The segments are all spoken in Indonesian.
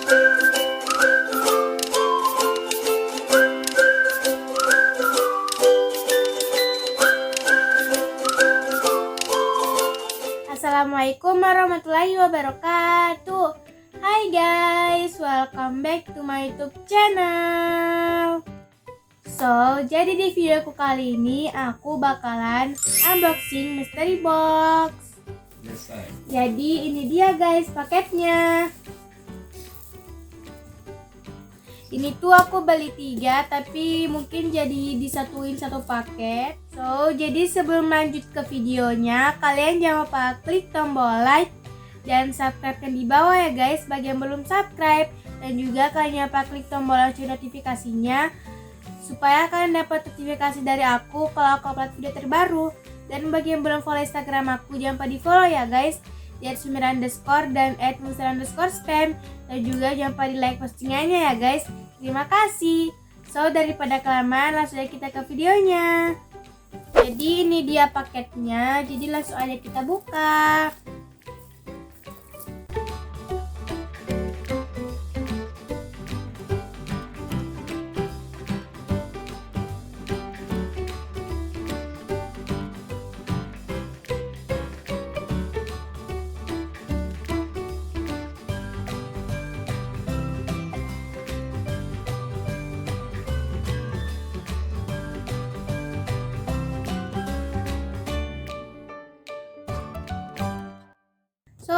Assalamualaikum warahmatullahi wabarakatuh. Hai guys, welcome back to my YouTube channel. Jadi di videoku kali ini aku bakalan unboxing mystery box. Jadi ini dia guys paketnya. Ini tuh aku beli 3 tapi mungkin jadi disatuin satu paket. Jadi sebelum lanjut ke videonya, kalian jangan lupa klik tombol like dan subscribe yang di bawah ya guys bagi yang belum subscribe. Dan juga kalian jangan lupa klik tombol lonceng notifikasinya supaya kalian dapat notifikasi dari aku kalau aku upload video terbaru. Dan bagi yang belum follow Instagram aku, jangan lupa di follow ya guys, di @sumir__ dan @musir_spam. Dan juga jangan lupa di like postingannya ya guys. Terima kasih. Daripada kelamaan, langsung aja kita ke videonya. Jadi ini dia paketnya, jadi langsung aja kita buka.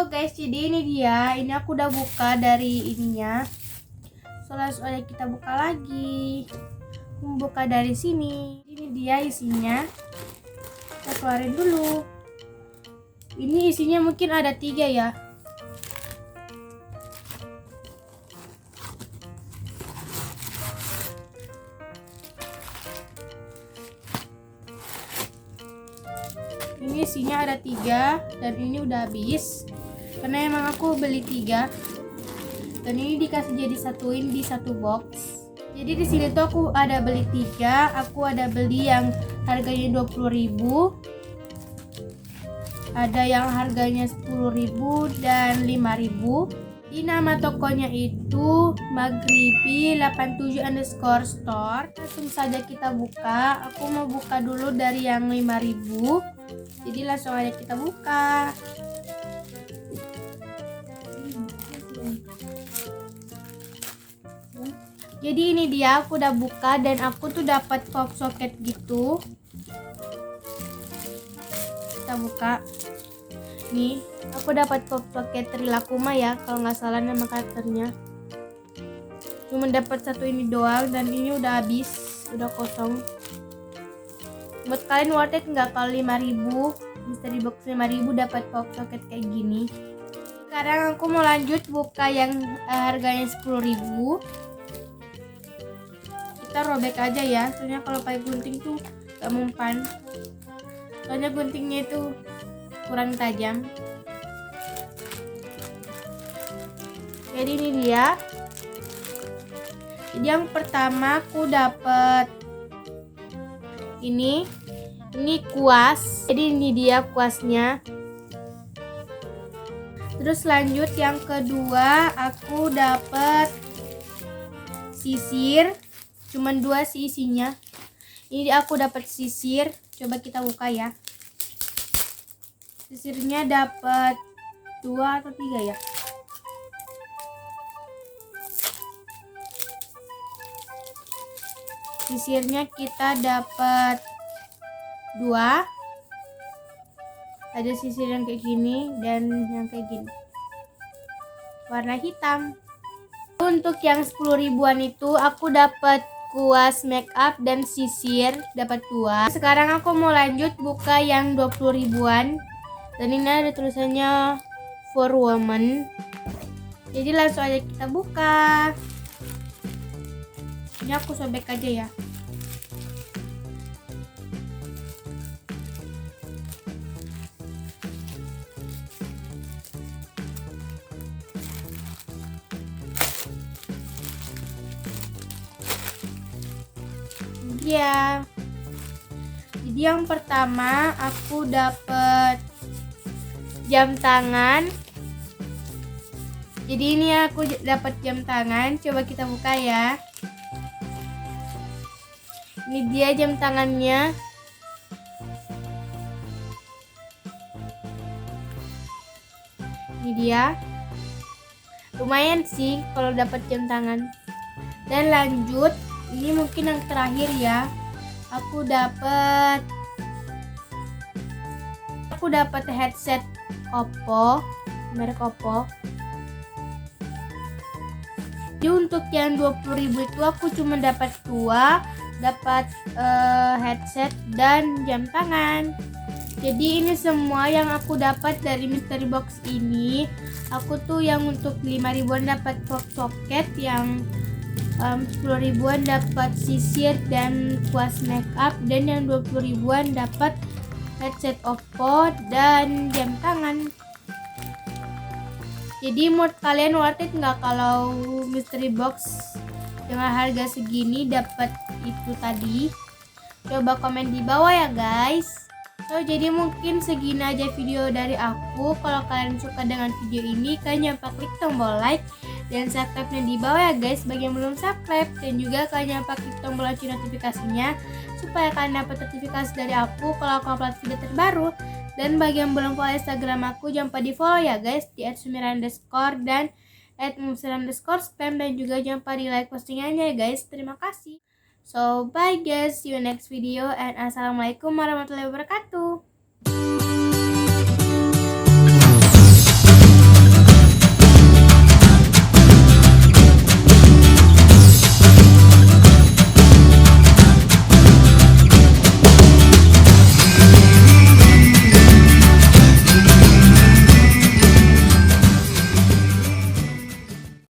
Guys, jadi ini dia. Ini aku udah buka dari ininya. Langsung aja kita buka lagi. Buka dari sini. Ini dia isinya. Kita keluarin dulu. Ini isinya mungkin ada 3 ya. Ini isinya ada 3 dan ini udah habis. Karena emang aku beli 3 dan ini dikasih jadi satuin di satu box. Jadi di sini tuh aku ada beli 3, aku ada beli yang harganya 20.000, ada yang harganya 10.000 dan 5.000. Di nama tokonya itu Magribi87_store. Langsung saja kita buka. Aku mau buka dulu dari yang 5.000. Jadi langsung aja kita buka. Jadi ini dia, aku udah buka dan aku tuh dapat pop socket gitu. Kita buka. Nih, aku dapat pop socket Rilakkuma ya, kalau nggak salah nama karakternya. Cuma dapat satu ini doang dan ini udah habis, udah kosong. Buat kalian worth it nggak kalau 5.000, mystery box 5.000 dapat pop socket kayak gini. Sekarang aku mau lanjut buka yang harganya 10.000. Kita robek aja ya, soalnya kalau pakai gunting tuh gak mempan, soalnya guntingnya itu kurang tajam. Jadi ini dia. Jadi yang pertama aku dapet ini kuas. Jadi ini dia kuasnya. Terus lanjut yang kedua aku dapet sisir. Cuman 2 sih isinya. Ini aku dapat sisir. Coba kita buka ya. Sisirnya dapat 2 atau 3 ya. Sisirnya kita dapat 2. Ada sisir yang kayak gini dan yang kayak gini. Warna hitam. Untuk yang 10 ribuan itu aku dapat kuas make up dan sisir, dapat 2. Sekarang aku mau lanjut buka yang 20 ribuan. Dan ini ada tulisannya for woman. Jadi langsung aja kita buka. Ini aku sobek aja ya. Ya. Jadi yang pertama aku dapat jam tangan Jadi ini aku dapat jam tangan, coba kita buka ya. Ini dia jam tangannya. Ini dia. Lumayan sih kalau dapat jam tangan. Dan lanjut, ini mungkin yang terakhir ya. Aku dapat headset Oppo, merek Oppo. Jadi untuk yang 20.000 itu aku cuma dapat 2, dapat headset dan jam tangan. Jadi ini semua yang aku dapat dari mystery box ini. Aku tuh yang untuk 5 ribuan dapat socket, yang 10 ribuan dapat sisir dan kuas makeup, dan yang 20 ribuan dapat headset Oppo dan jam tangan. Jadi menurut kalian worth it nggak kalau mystery box dengan harga segini dapat itu tadi? Coba komen di bawah ya guys. So jadi mungkin segini aja video dari aku. Kalau kalian suka dengan video ini, kalian jangan lupa klik tombol like dan subscribe-nya di bawah ya guys bagi yang belum subscribe, dan juga kalian jangan lupa klik tombol lonceng notifikasinya supaya kalian dapat notifikasi dari aku kalau aku upload video terbaru. Dan bagi yang belum follow Instagram aku, jangan lupa di follow ya guys di @sumira_ dan @mumsir_spam, dan juga jangan lupa di like postingannya ya guys. Terima kasih. So bye guys, see you next video, and assalamualaikum warahmatullahi wabarakatuh.